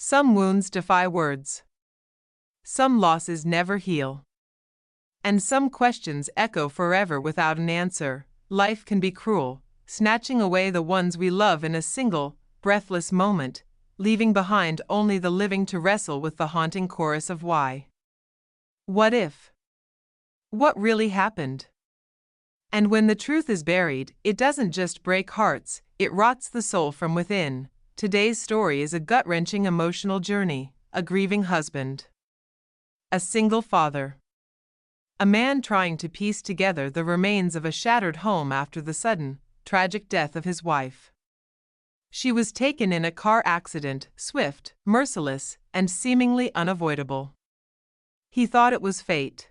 Some wounds defy words. Some losses never heal. And some questions echo forever without an answer. Life can be cruel, snatching away the ones we love in a single, breathless moment, leaving behind only the living to wrestle with the haunting chorus of why. What if? What really happened? And when the truth is buried, it doesn't just break hearts, it rots the soul from within. Today's story is a gut-wrenching emotional journey, a grieving husband, a single father, a man trying to piece together the remains of a shattered home after the sudden, tragic death of his wife. She was taken in a car accident, swift, merciless, and seemingly unavoidable. He thought it was fate.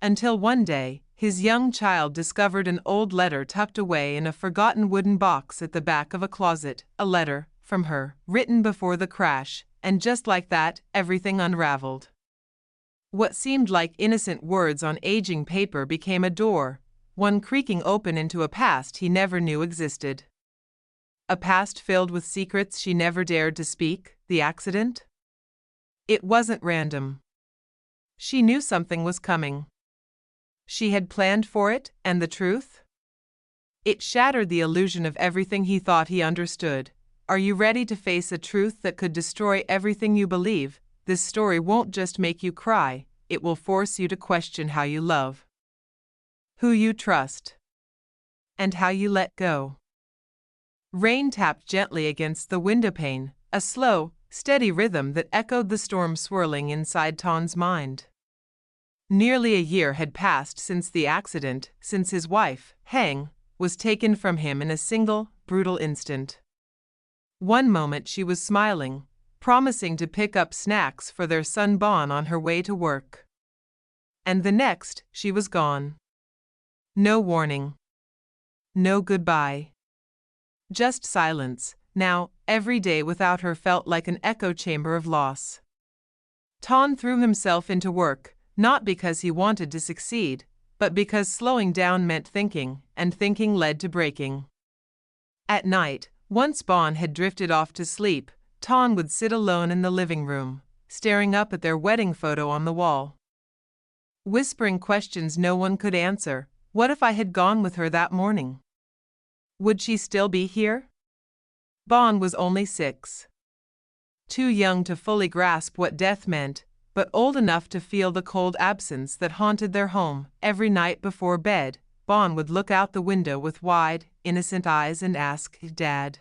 Until one day, his young child discovered an old letter tucked away in a forgotten wooden box at the back of a closet, a letter from her, written before the crash, and just like that, everything unraveled. What seemed like innocent words on aging paper became a door, one creaking open into a past he never knew existed. A past filled with secrets she never dared to speak. The accident? It wasn't random. She knew something was coming. She had planned for it, and the truth? It shattered the illusion of everything he thought he understood. Are you ready to face a truth that could destroy everything you believe? This story won't just make you cry, it will force you to question how you love, who you trust, and how you let go. Rain tapped gently against the windowpane, a slow, steady rhythm that echoed the storm swirling inside Ton's mind. Nearly a year had passed since the accident, since his wife, Hang, was taken from him in a single, brutal instant. One moment she was smiling, promising to pick up snacks for their son Bon on her way to work. And the next, she was gone. No warning. No goodbye. Just silence. Now, every day without her felt like an echo chamber of loss. Ton threw himself into work, not because he wanted to succeed, but because slowing down meant thinking, and thinking led to breaking. At night, once Bon had drifted off to sleep, Ton would sit alone in the living room, staring up at their wedding photo on the wall, whispering questions no one could answer. What if I had gone with her that morning? Would she still be here? Bon was only 6. Too young to fully grasp what death meant, but old enough to feel the cold absence that haunted their home. Every night before bed, Bon would look out the window with wide, innocent eyes and ask, "Dad,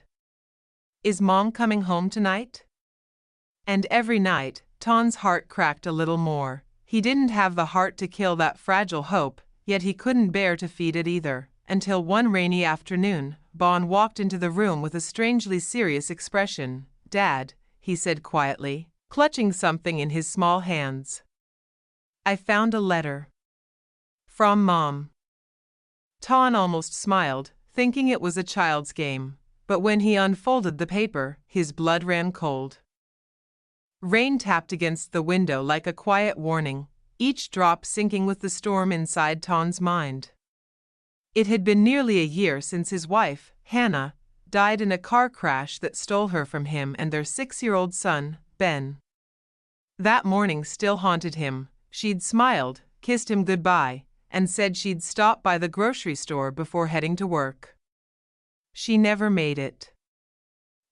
is Mom coming home tonight?" And every night, Ton's heart cracked a little more. He didn't have the heart to kill that fragile hope, yet he couldn't bear to feed it either. Until one rainy afternoon, Bon walked into the room with a strangely serious expression. "Dad," he said quietly, clutching something in his small hands. "I found a letter. From Mom." Ton almost smiled, thinking it was a child's game, but when he unfolded the paper, his blood ran cold. Rain tapped against the window like a quiet warning, each drop sinking with the storm inside Ton's mind. It had been nearly a year since his wife, Hannah, died in a car crash that stole her from him and their 6-year-old son, Ben. That morning still haunted him. She'd smiled, kissed him goodbye, and said she'd stop by the grocery store before heading to work. She never made it.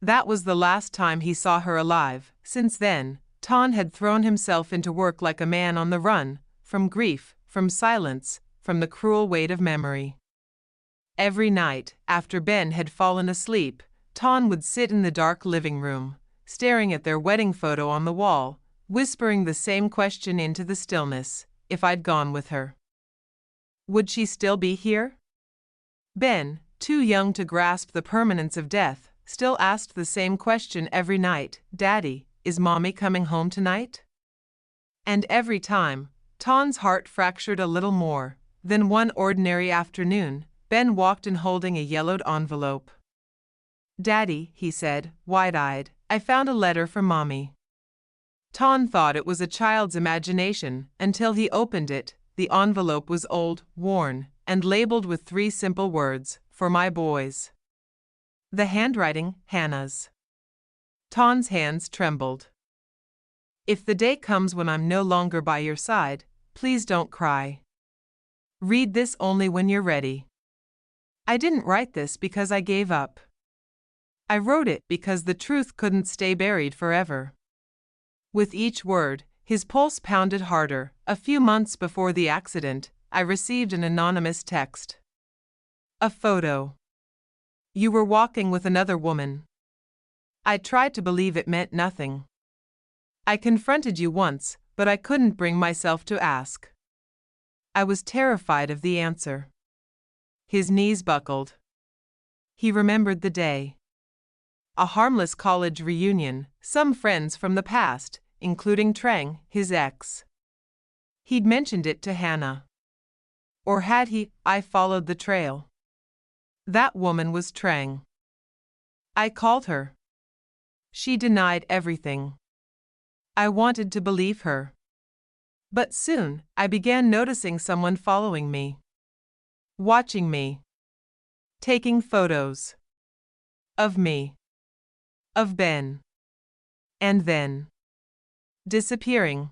That was the last time he saw her alive. Since then, Ton had thrown himself into work like a man on the run, from grief, from silence, from the cruel weight of memory. Every night, after Ben had fallen asleep, Ton would sit in the dark living room, staring at their wedding photo on the wall, whispering the same question into the stillness. If I'd gone with her, would she still be here? Ben, too young to grasp the permanence of death, still asked the same question every night. "Daddy, is Mommy coming home tonight?" And every time, Ton's heart fractured a little more. Then one ordinary afternoon, Ben walked in holding a yellowed envelope. "Daddy," he said, wide-eyed, "I found a letter from Mommy." Ton thought it was a child's imagination until he opened it. The envelope was old, worn, and labeled with 3 simple words, "For my boys." The handwriting, Hannah's. Ton's hands trembled. If the day comes when I'm no longer by your side, please don't cry. Read this only when you're ready. I didn't write this because I gave up. I wrote it because the truth couldn't stay buried forever. With each word, his pulse pounded harder. A few months before the accident, I received an anonymous text. A photo. You were walking with another woman. I tried to believe it meant nothing. I confronted you once, but I couldn't bring myself to ask. I was terrified of the answer. His knees buckled. He remembered the day. A harmless college reunion, some friends from the past, including Trang, his ex. He'd mentioned it to Hannah. Or had he? I followed the trail. That woman was Trang. I called her. She denied everything. I wanted to believe her. But soon, I began noticing someone following me. Watching me. Taking photos. Of me. Of Ben. And then. Disappearing.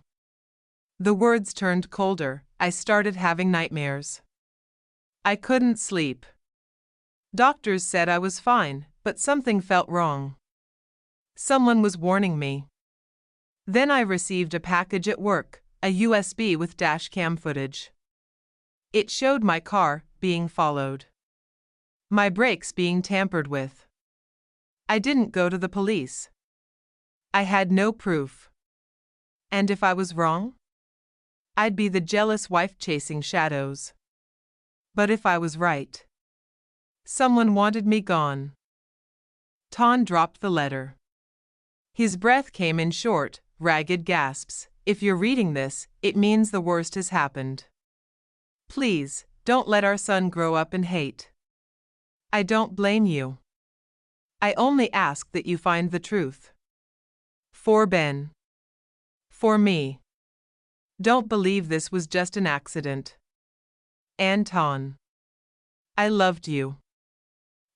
The words turned colder. I started having nightmares. I couldn't sleep. Doctors said I was fine, but something felt wrong. Someone was warning me. Then I received a package at work, a USB with dashcam footage. It showed my car being followed. My brakes being tampered with. I didn't go to the police. I had no proof. And if I was wrong? I'd be the jealous wife chasing shadows. But if I was right? Someone wanted me gone. Ton dropped the letter. His breath came in short, ragged gasps. If you're reading this, it means the worst has happened. Please, don't let our son grow up in hate. I don't blame you. I only ask that you find the truth. For Ben. For me. Don't believe this was just an accident. Anton. I loved you.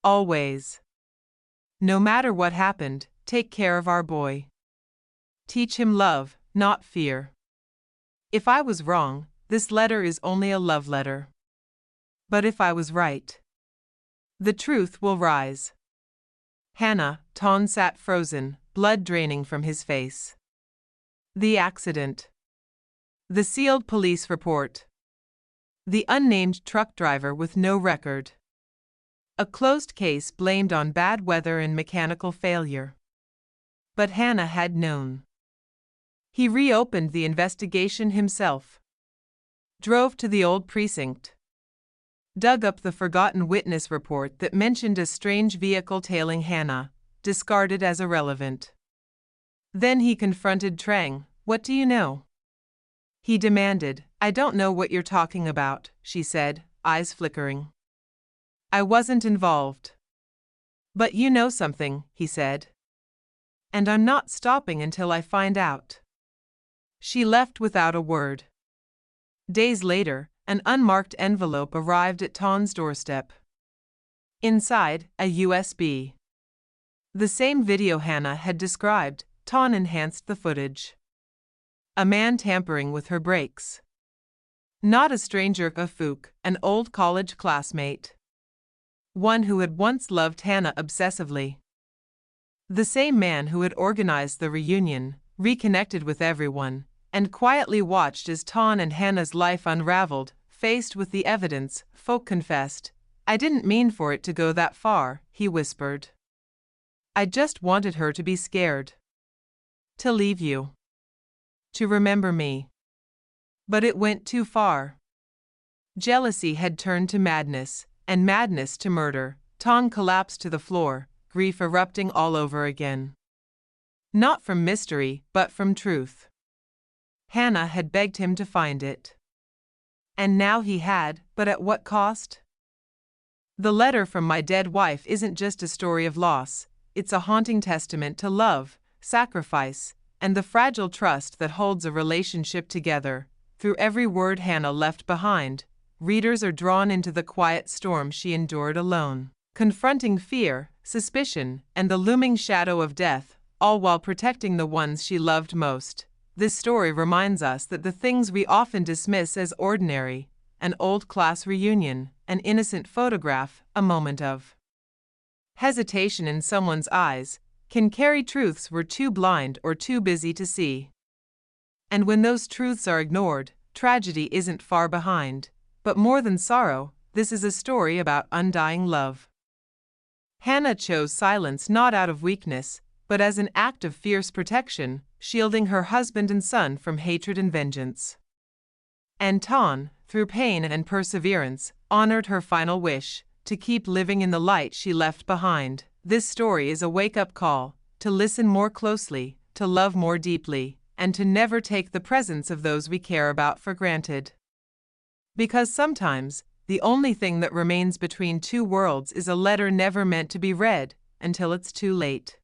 Always. No matter what happened, take care of our boy. Teach him love, not fear. If I was wrong, this letter is only a love letter. But if I was right, the truth will rise. Hannah. Ton sat frozen, blood draining from his face. The accident. The sealed police report. The unnamed truck driver with no record. A closed case blamed on bad weather and mechanical failure. But Hannah had known. He reopened the investigation himself. Drove to the old precinct. Dug up the forgotten witness report that mentioned a strange vehicle tailing Hannah, discarded as irrelevant. Then he confronted Trang. What do you know? He demanded. I don't know what you're talking about, she said, eyes flickering. I wasn't involved. But you know something, he said. And I'm not stopping until I find out. She left without a word. Days later, an unmarked envelope arrived at Ton's doorstep. Inside, a USB. The same video Hannah had described. Ton enhanced the footage. A man tampering with her brakes. Not a stranger, a Fook, an old college classmate. One who had once loved Hannah obsessively. The same man who had organized the reunion, reconnected with everyone, and quietly watched as Ton and Hannah's life unraveled. Faced with the evidence, Fook confessed. I didn't mean for it to go that far, he whispered. I just wanted her to be scared. To leave you. To remember me. But it went too far. Jealousy had turned to madness, and madness to murder. Ton collapsed to the floor, grief erupting all over again. Not from mystery, but from truth. Hannah had begged him to find it. And now he had, but at what cost? The letter from my dead wife isn't just a story of loss, it's a haunting testament to love, sacrifice, and the fragile trust that holds a relationship together. Through every word Hannah left behind, readers are drawn into the quiet storm she endured alone, confronting fear, suspicion, and the looming shadow of death, all while protecting the ones she loved most. This story reminds us that the things we often dismiss as ordinary, an old class reunion, an innocent photograph, a moment of hesitation in someone's eyes, can carry truths we're too blind or too busy to see. And when those truths are ignored, tragedy isn't far behind. But more than sorrow, this is a story about undying love. Hannah chose silence not out of weakness, but as an act of fierce protection, shielding her husband and son from hatred and vengeance. Anton, through pain and perseverance, honored her final wish, to keep living in the light she left behind. This story is a wake-up call, to listen more closely, to love more deeply, and to never take the presence of those we care about for granted. Because sometimes, the only thing that remains between two worlds is a letter never meant to be read, until it's too late.